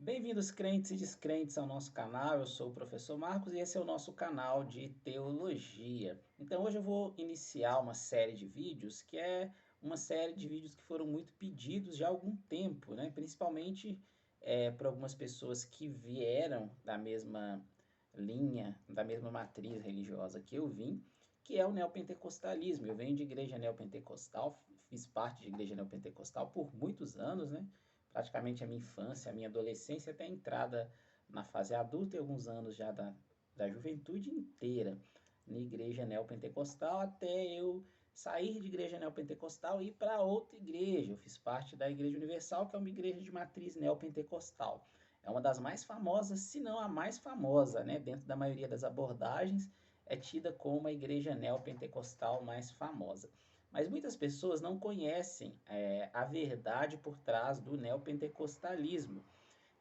Bem-vindos, crentes e descrentes, ao nosso canal. Eu sou o professor Marcos e esse é o nosso canal de teologia. Então, hoje eu vou iniciar uma série de vídeos que é uma série de vídeos que foram muito pedidos já há algum tempo, né? Principalmente por algumas pessoas que vieram da mesma linha, da mesma matriz religiosa que eu vim, que é o neopentecostalismo. Eu venho de igreja neopentecostal, fiz parte de igreja neopentecostal por muitos anos, né? Praticamente a minha infância, a minha adolescência até a entrada na fase adulta e alguns anos já da juventude inteira na igreja neopentecostal, até eu sair de igreja neopentecostal e ir para outra igreja. Eu fiz parte da Igreja Universal, que é uma igreja de matriz neopentecostal. É uma das mais famosas, se não a mais famosa, né? Dentro da maioria das abordagens, é tida como a igreja neopentecostal mais famosa. Mas muitas pessoas não conhecem a verdade por trás do neopentecostalismo.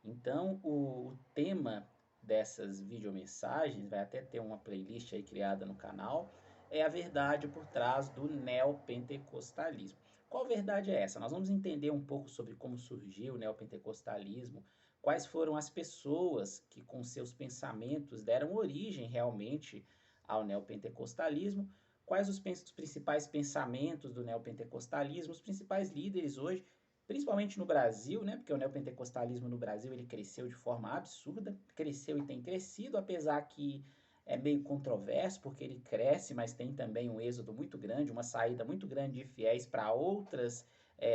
Então, o tema dessas videomensagens, vai até ter uma playlist aí criada no canal, é a verdade por trás do neopentecostalismo. Qual verdade é essa? Nós vamos entender um pouco sobre como surgiu o neopentecostalismo, quais foram as pessoas que com seus pensamentos deram origem realmente ao neopentecostalismo, quais os principais pensamentos do neopentecostalismo, os principais líderes hoje, principalmente no Brasil, né? Porque o neopentecostalismo no Brasil ele cresceu de forma absurda, cresceu e tem crescido, apesar que é meio controverso, porque ele cresce, mas tem também um êxodo muito grande, uma saída muito grande de fiéis para outras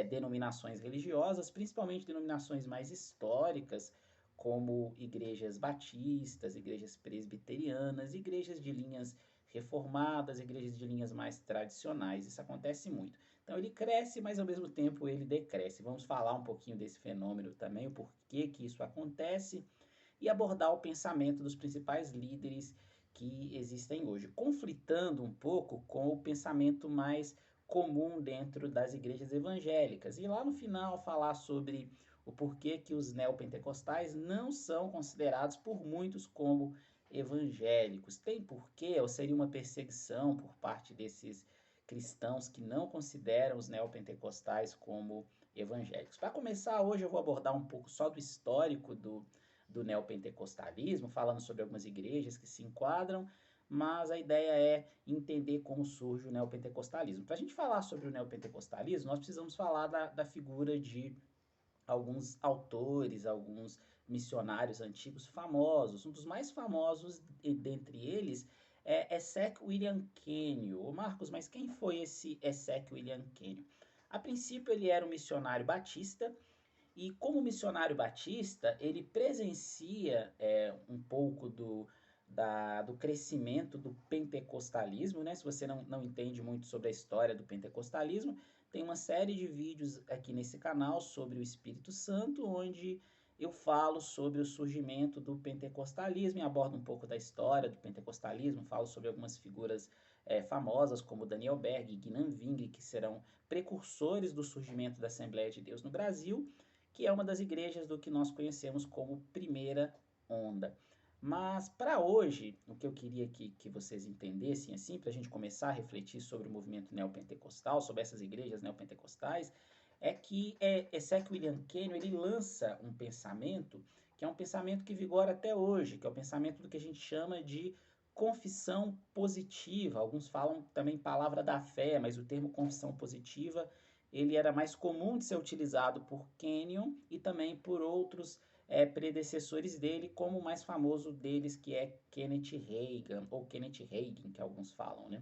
denominações religiosas, principalmente denominações mais históricas, como igrejas batistas, igrejas presbiterianas, igrejas de linhas reformadas, igrejas de linhas mais tradicionais. Isso acontece muito. Então ele cresce, mas ao mesmo tempo ele decresce. Vamos falar um pouquinho desse fenômeno também, o porquê que isso acontece e abordar o pensamento dos principais líderes que existem hoje, conflitando um pouco com o pensamento mais comum dentro das igrejas evangélicas. E lá no final falar sobre o porquê que os neopentecostais não são considerados por muitos como evangélicos. Tem porquê ou seria uma perseguição por parte desses cristãos que não consideram os neopentecostais como evangélicos. Para começar, hoje eu vou abordar um pouco só do histórico do neopentecostalismo, falando sobre algumas igrejas que se enquadram, mas a ideia é entender como surge o neopentecostalismo. Para a gente falar sobre o neopentecostalismo, nós precisamos falar da figura de alguns autores, alguns missionários antigos famosos. Um dos mais famosos dentre eles é Essek William Kenyon. Ô Marcos, mas quem foi esse Essek William Kenyon? A princípio ele era um missionário batista, e como missionário batista, ele presencia um pouco do crescimento do pentecostalismo, né? Se você não entende muito sobre a história do pentecostalismo, tem uma série de vídeos aqui nesse canal sobre o Espírito Santo, onde eu falo sobre o surgimento do pentecostalismo e abordo um pouco da história do pentecostalismo, falo sobre algumas figuras famosas como Daniel Berg e Guinan Ving, que serão precursores do surgimento da Assembleia de Deus no Brasil, que é uma das igrejas do que nós conhecemos como primeira onda. Mas para hoje, o que eu queria que vocês entendessem, assim, para a gente começar a refletir sobre o movimento neopentecostal, sobre essas igrejas neopentecostais, é que Essek William Kenyon ele lança um pensamento que é um pensamento que vigora até hoje, que é o pensamento do que a gente chama de confissão positiva. Alguns falam também palavra da fé, mas o termo confissão positiva ele era mais comum de ser utilizado por Kenyon e também por outros predecessores dele, como o mais famoso deles, que é Kenneth Reagan, ou Kenneth Hagin, que alguns falam, né?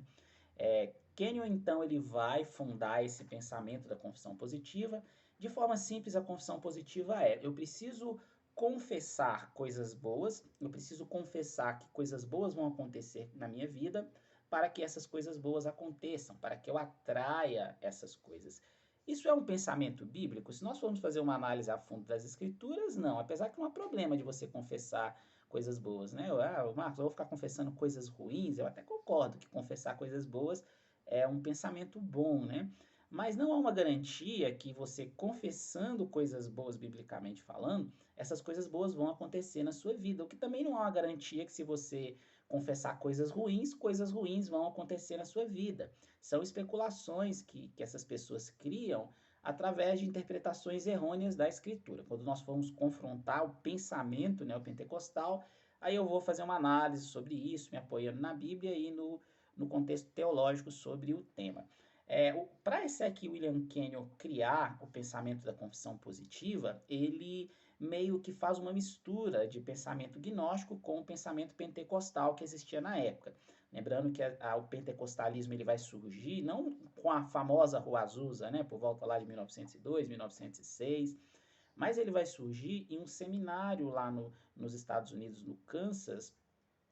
Kenyon, então, ele vai fundar esse pensamento da confissão positiva. De forma simples, a confissão positiva é: eu preciso confessar coisas boas, eu preciso confessar que coisas boas vão acontecer na minha vida, para que essas coisas boas aconteçam, para que eu atraia essas coisas. Isso é um pensamento bíblico? Se nós formos fazer uma análise a fundo das escrituras, não. Apesar que não há problema de você confessar coisas boas, né? Marcos, eu vou ficar confessando coisas ruins. Eu até concordo que confessar coisas boas é um pensamento bom, né? Mas não há uma garantia que você confessando coisas boas biblicamente falando, essas coisas boas vão acontecer na sua vida. O que também não há uma garantia que se você confessar coisas ruins vão acontecer na sua vida. São especulações que essas pessoas criam através de interpretações errôneas da Escritura. Quando nós formos confrontar o pensamento neopentecostal, aí eu vou fazer uma análise sobre isso, me apoiando na Bíblia e no contexto teológico sobre o tema. Para esse aqui, William Kenyon, criar o pensamento da confissão positiva, ele meio que faz uma mistura de pensamento gnóstico com o pensamento pentecostal que existia na época. Lembrando que o pentecostalismo ele vai surgir não com a famosa Rua Azusa, né, por volta lá de 1902, 1906, mas ele vai surgir em um seminário lá nos Estados Unidos, no Kansas,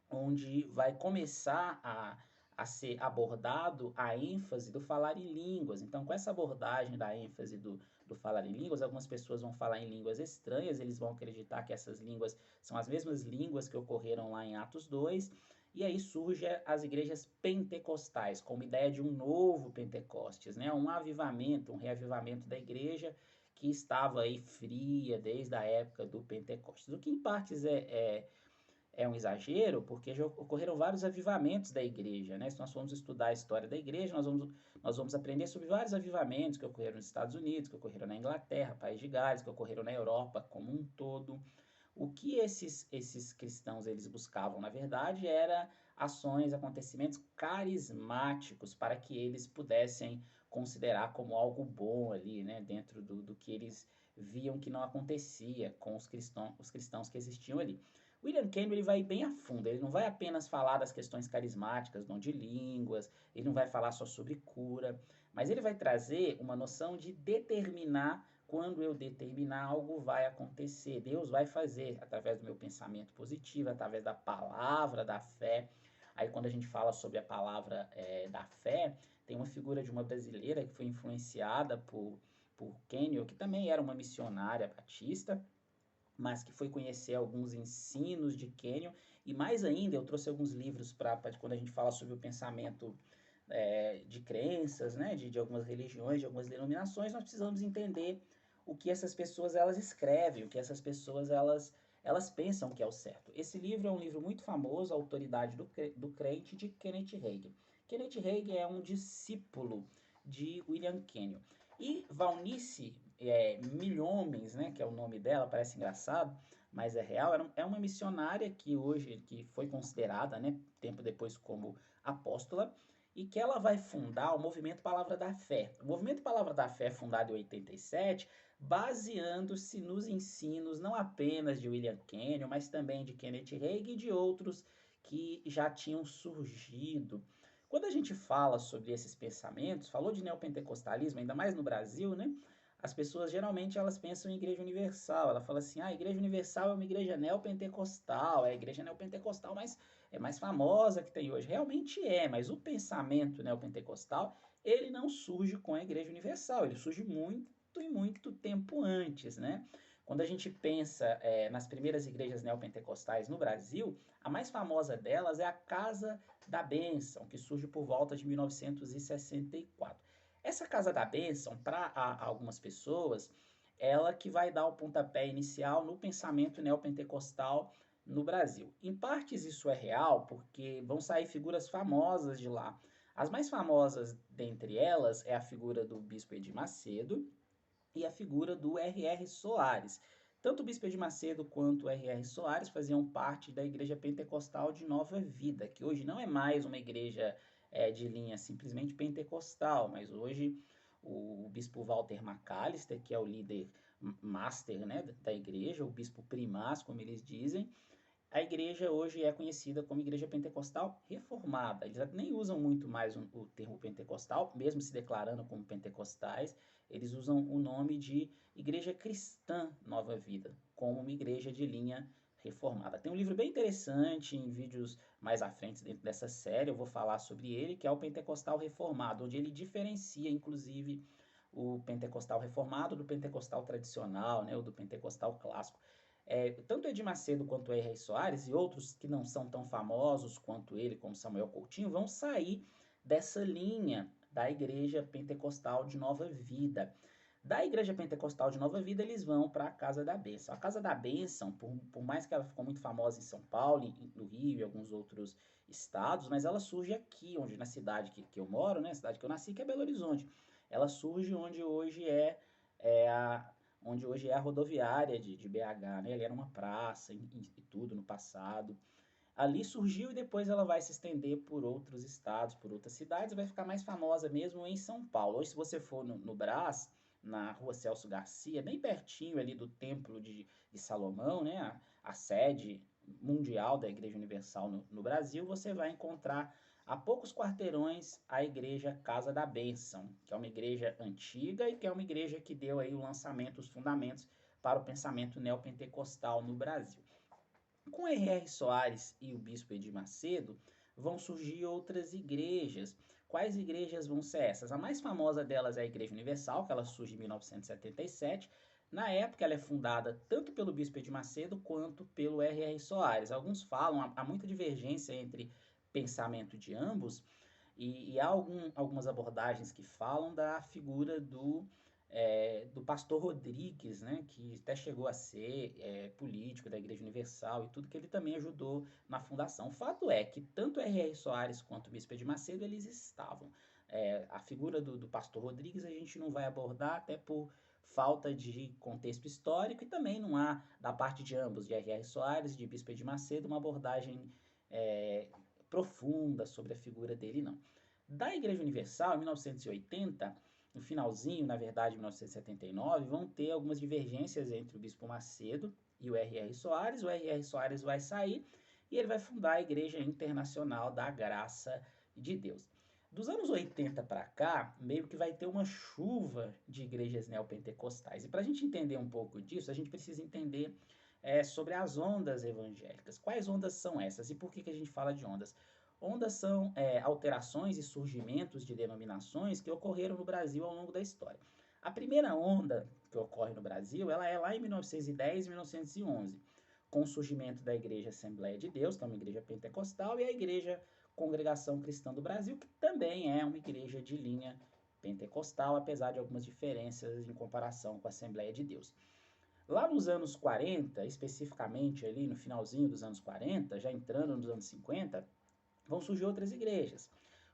onde vai começar a ser abordado a ênfase do falar em línguas. Então, com essa abordagem da ênfase do falar em línguas, algumas pessoas vão falar em línguas estranhas, eles vão acreditar que essas línguas são as mesmas línguas que ocorreram lá em Atos 2, e aí surgem as igrejas pentecostais, com uma ideia de um novo Pentecostes, né? Um avivamento, um reavivamento da igreja que estava aí fria desde a época do Pentecostes. O que em partes é um exagero, porque já ocorreram vários avivamentos da igreja, né? Se nós formos estudar a história da igreja, nós vamos aprender sobre vários avivamentos que ocorreram nos Estados Unidos, que ocorreram na Inglaterra, País de Gales, que ocorreram na Europa como um todo. O que esses cristãos eles buscavam, na verdade, era ações, acontecimentos carismáticos para que eles pudessem considerar como algo bom ali, né? Dentro do que eles viam que não acontecia com os cristãos que existiam ali. William Kenyon ele vai bem a fundo, ele não vai apenas falar das questões carismáticas, dom de línguas, ele não vai falar só sobre cura, mas ele vai trazer uma noção de determinar quando eu determinar algo vai acontecer. Deus vai fazer através do meu pensamento positivo, através da palavra da fé. Aí quando a gente fala sobre a palavra da fé, tem uma figura de uma brasileira que foi influenciada por Kenyon, que também era uma missionária batista, mas que foi conhecer alguns ensinos de Kenyon, e mais ainda, eu trouxe alguns livros para quando a gente fala sobre o pensamento de crenças, né, de algumas religiões, de algumas denominações, nós precisamos entender o que essas pessoas elas escrevem, o que essas pessoas elas pensam que é o certo. Esse livro é um livro muito famoso, A Autoridade do Crente, de Kenneth Hagin. Kenneth Hagin é um discípulo de William Kenyon. E Valnice Milhomens, né, que é o nome dela, parece engraçado, mas é real, é uma missionária que hoje que foi considerada, né, tempo depois como apóstola, e que ela vai fundar o Movimento Palavra da Fé. O Movimento Palavra da Fé é fundado em 87, baseando-se nos ensinos não apenas de William Kenyon, mas também de Kenneth Hagin e de outros que já tinham surgido. Quando a gente fala sobre esses pensamentos, falou de neopentecostalismo, ainda mais no Brasil, né? As pessoas geralmente elas pensam em igreja universal. Ela fala assim: a igreja universal é uma igreja neopentecostal, é a igreja neopentecostal mais famosa que tem hoje. Realmente é, mas o pensamento neopentecostal ele não surge com a igreja universal, ele surge muito e muito tempo antes, né? Quando a gente pensa nas primeiras igrejas neopentecostais no Brasil, a mais famosa delas é a Casa da Bênção, que surge por volta de 1964. Essa Casa da Bênção, para algumas pessoas, ela que vai dar o pontapé inicial no pensamento neopentecostal no Brasil. Em partes isso é real, porque vão sair figuras famosas de lá. As mais famosas dentre elas é a figura do Bispo Edir Macedo e a figura do R.R. Soares. Tanto o Bispo Edir Macedo quanto o R.R. Soares faziam parte da Igreja Pentecostal de Nova Vida, que hoje não é mais uma igreja de linha simplesmente pentecostal, mas hoje o Bispo Walter McAllister, que é o líder master, né, da igreja, o Bispo Primaz, como eles dizem, a igreja hoje é conhecida como Igreja Pentecostal Reformada. Eles nem usam muito mais o termo pentecostal, mesmo se declarando como pentecostais, eles usam o nome de Igreja Cristã Nova Vida, como uma igreja de linha reformada. Tem um livro bem interessante, em vídeos mais à frente dentro dessa série, eu vou falar sobre ele, que é o Pentecostal Reformado, onde ele diferencia, inclusive, o pentecostal reformado do pentecostal tradicional, né, ou do pentecostal clássico. Tanto Edir Macedo quanto R.R. Soares e outros que não são tão famosos quanto ele, como Samuel Coutinho, vão sair dessa linha da Igreja Pentecostal de Nova Vida. Da Igreja Pentecostal de Nova Vida, eles vão para a Casa da Bênção. A Casa da Bênção, por mais que ela ficou muito famosa em São Paulo, no Rio e alguns outros estados, mas ela surge aqui, onde na cidade que eu moro, né, a cidade que eu nasci, que é Belo Horizonte. Ela surge onde hoje é é onde hoje é a rodoviária de BH, né? Ali era uma praça e tudo no passado. Ali surgiu e depois ela vai se estender por outros estados, por outras cidades, e vai ficar mais famosa mesmo em São Paulo. Hoje, se você for no Brás, na rua Celso Garcia, bem pertinho ali do Templo de Salomão, né, a sede mundial da Igreja Universal no Brasil, você vai encontrar a poucos quarteirões a Igreja Casa da Bênção, que é uma igreja antiga e que é uma igreja que deu aí o lançamento, os fundamentos para o pensamento neopentecostal no Brasil. Com R.R. Soares e o bispo Edir Macedo, vão surgir outras igrejas. Quais igrejas vão ser essas? A mais famosa delas é a Igreja Universal, que ela surge em 1977. Na época, ela é fundada tanto pelo bispo Edir Macedo quanto pelo R.R. Soares. Alguns falam, há muita divergência entre pensamento de ambos, e há algumas abordagens que falam da figura do pastor Rodrigues, né, que até chegou a ser político da Igreja Universal e tudo, que ele também ajudou na fundação. O fato é que tanto R.R. Soares quanto o Bispo de Macedo, eles estavam. A figura do pastor Rodrigues a gente não vai abordar, até por falta de contexto histórico, e também não há, da parte de ambos, de R.R. Soares e de Bispo de Macedo, uma abordagem profunda sobre a figura dele, não. Da Igreja Universal, em 1980, no finalzinho, na verdade, em 1979, vão ter algumas divergências entre o Bispo Macedo e o R.R. Soares. O R.R. Soares vai sair e ele vai fundar a Igreja Internacional da Graça de Deus. Dos anos 80 para cá, meio que vai ter uma chuva de igrejas neopentecostais. E para a gente entender um pouco disso, a gente precisa entender sobre as ondas evangélicas. Quais ondas são essas e por que a gente fala de ondas? Ondas são alterações e surgimentos de denominações que ocorreram no Brasil ao longo da história. A primeira onda que ocorre no Brasil, ela é lá em 1910 e 1911, com o surgimento da Igreja Assembleia de Deus, que é uma igreja pentecostal, e a Igreja Congregação Cristã do Brasil, que também é uma igreja de linha pentecostal, apesar de algumas diferenças em comparação com a Assembleia de Deus. Lá nos anos 40, especificamente ali no finalzinho dos anos 40, já entrando nos anos 50, vão surgir outras igrejas,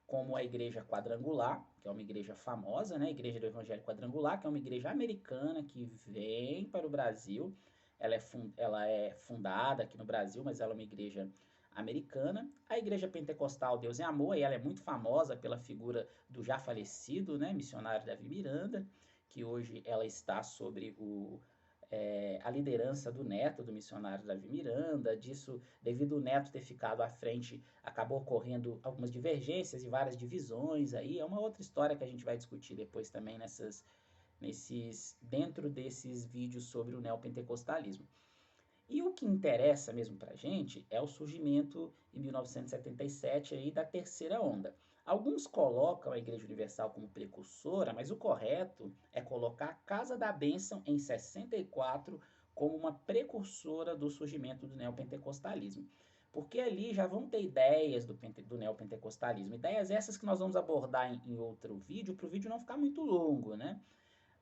como a Igreja Quadrangular, que é uma igreja famosa, né? A Igreja do Evangelho Quadrangular, que é uma igreja americana que vem para o Brasil. Ela é fundada aqui no Brasil, mas ela é uma igreja americana. A Igreja Pentecostal Deus é Amor, e ela é muito famosa pela figura do já falecido, né, missionário Davi Miranda, que hoje ela está sobre a liderança do neto do missionário Davi Miranda. Disso, devido ao neto ter ficado à frente, acabou ocorrendo algumas divergências e várias divisões aí. É uma outra história que a gente vai discutir depois também dentro desses vídeos sobre o neopentecostalismo. E o que interessa mesmo para a gente é o surgimento em 1977 aí da terceira onda. Alguns colocam a Igreja Universal como precursora, mas o correto é colocar a Casa da Bênção em 64 como uma precursora do surgimento do neopentecostalismo. Porque ali já vão ter ideias do neopentecostalismo. Ideias essas que nós vamos abordar em outro vídeo, para o vídeo não ficar muito longo, né?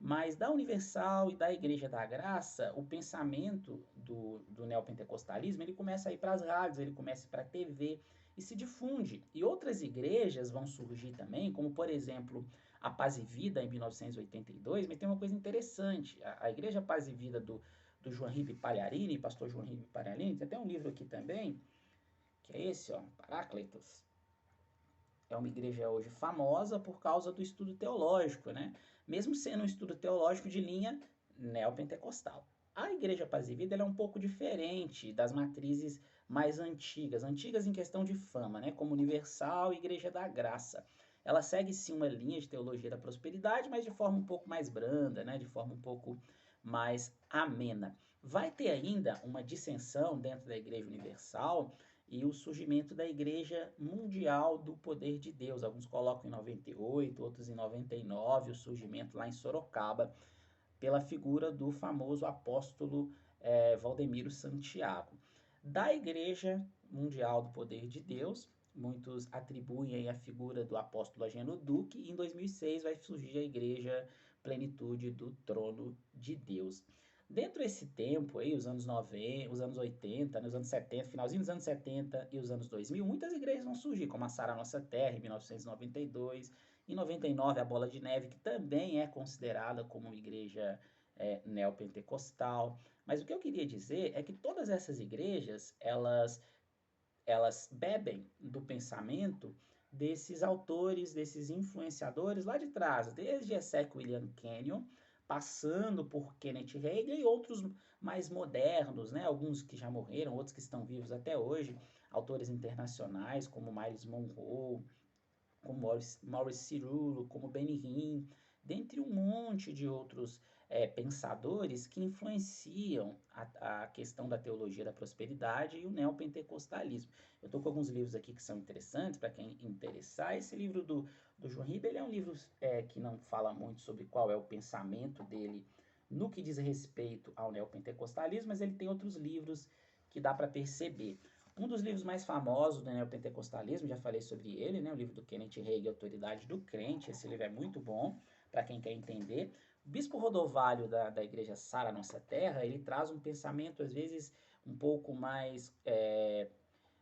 Mas da Universal e da Igreja da Graça, o pensamento do neopentecostalismo, ele começa a ir para as rádios, ele começa para a TV e se difunde. E outras igrejas vão surgir também, como por exemplo a Paz e Vida em 1982, mas tem uma coisa interessante. A Igreja Paz e Vida do João Ribe Palharini, pastor João Ribe Palharini, tem até um livro aqui também, que é esse, ó, Paráclitos. É uma igreja hoje famosa por causa do estudo teológico, né? Mesmo sendo um estudo teológico de linha neopentecostal. A Igreja Paz e Vida é um pouco diferente das matrizes mais antigas, antigas em questão de fama, né? Como Universal e Igreja da Graça. Ela segue sim uma linha de teologia da prosperidade, mas de forma um pouco mais branda, né? De forma um pouco mais amena. Vai ter ainda uma dissensão dentro da Igreja Universal e o surgimento da Igreja Mundial do Poder de Deus. Alguns colocam em 98, outros em 99, o surgimento lá em Sorocaba, pela figura do famoso apóstolo Valdemiro Santiago. Da Igreja Mundial do Poder de Deus, muitos atribuem a figura do apóstolo Ageno Duque, e em 2006 vai surgir a Igreja Plenitude do Trono de Deus. Dentro desse tempo aí, os anos 90, os anos 80, os anos 70, finalzinho dos anos 70 e os anos 2000, muitas igrejas vão surgir, como a Sara Nossa Terra, em 1992, Em 99, a Bola de Neve, que também é considerada como uma igreja neopentecostal. Mas o que eu queria dizer é que todas essas igrejas, elas bebem do pensamento desses autores, desses influenciadores lá de trás, desde Essex William Kenyon, passando por Kenneth Hagin e outros mais modernos, né? Alguns que já morreram, outros que estão vivos até hoje, autores internacionais como Miles Monroe, como Maurice Cirulo, como Benny Hinn, dentre um monte de outros pensadores que influenciam a questão da teologia da prosperidade e o neopentecostalismo. Eu estou com alguns livros aqui que são interessantes para quem interessar. Esse livro do João Ribe, ele é um livro que não fala muito sobre qual é o pensamento dele no que diz respeito ao neopentecostalismo, mas ele tem outros livros que dá para perceber. Um dos livros mais famosos do neopentecostalismo, já falei sobre ele, né? O livro do Kenneth Hagin, Autoridade do Crente. Esse livro é muito bom para quem quer entender. O Bispo Rodovalho da Igreja Sara Nossa Terra, ele traz um pensamento, às vezes, um pouco mais,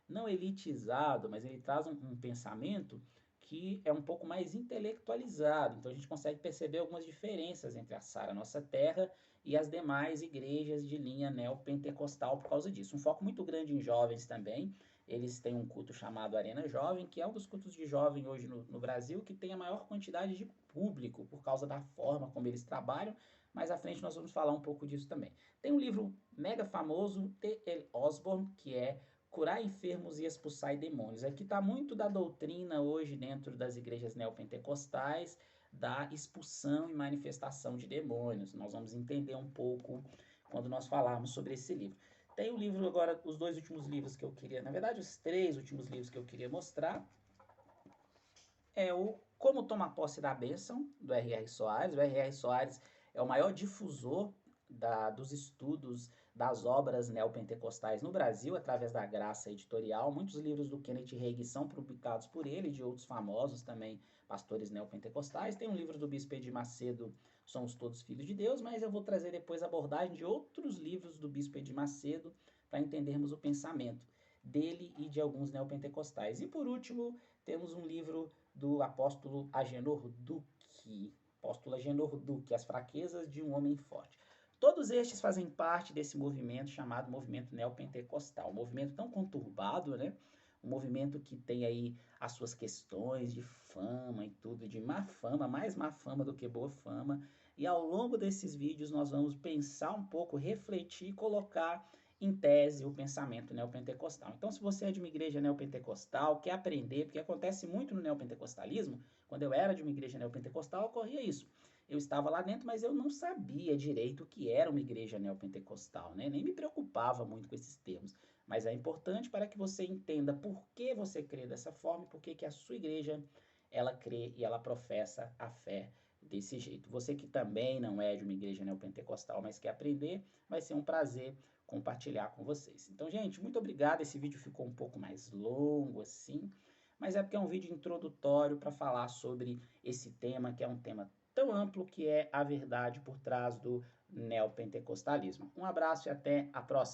não elitizado, mas ele traz um pensamento que é um pouco mais intelectualizado. Então a gente consegue perceber algumas diferenças entre a Sara Nossa Terra e as demais igrejas de linha neopentecostal por causa disso. Um foco muito grande em jovens também. Eles têm um culto chamado Arena Jovem, que é um dos cultos de jovem hoje no Brasil, que tem a maior quantidade de público por causa da forma como eles trabalham. Mais à frente nós vamos falar um pouco disso também. Tem um livro mega famoso, T.L. Osborne, que é Curar enfermos e expulsar demônios. Aqui está muito da doutrina hoje dentro das igrejas neopentecostais, da expulsão e manifestação de demônios. Nós vamos entender um pouco quando nós falarmos sobre esse livro. Tem o livro agora, os dois últimos livros que eu queria, na verdade, os três últimos livros que eu queria mostrar é o Como Tomar Posse da Bênção, do R.R. Soares. O R.R. Soares é o maior difusor dos estudos das obras neopentecostais no Brasil, através da Graça Editorial. Muitos livros do Kenneth Hagin são publicados por ele e de outros famosos também, pastores neopentecostais. Tem um livro do Bispo Edir Macedo, Somos Todos Filhos de Deus, mas eu vou trazer depois a abordagem de outros livros do Bispo Edir Macedo para entendermos o pensamento dele e de alguns neopentecostais. E por último, temos um livro do apóstolo Agenor Duque, As Fraquezas de um Homem Forte. Todos estes fazem parte desse movimento chamado movimento neopentecostal, um movimento tão conturbado, né? Um movimento que tem aí as suas questões de fama e tudo, de má fama, mais má fama do que boa fama. E ao longo desses vídeos nós vamos pensar um pouco, refletir e colocar em tese o pensamento neopentecostal. Então, se você é de uma igreja neopentecostal, quer aprender, porque acontece muito no neopentecostalismo, quando eu era de uma igreja neopentecostal, ocorria isso. Eu estava lá dentro, mas eu não sabia direito o que era uma igreja neopentecostal, né? Nem me preocupava muito com esses termos. Mas é importante para que você entenda por que você crê dessa forma e por que a sua igreja ela crê e ela professa a fé desse jeito. Você que também não é de uma igreja neopentecostal, mas quer aprender, vai ser um prazer compartilhar com vocês. Então, gente, muito obrigado. Esse vídeo ficou um pouco mais longo assim, mas é porque é um vídeo introdutório para falar sobre esse tema, que é um tema tão amplo que é a verdade por trás do neopentecostalismo. Um abraço e até a próxima.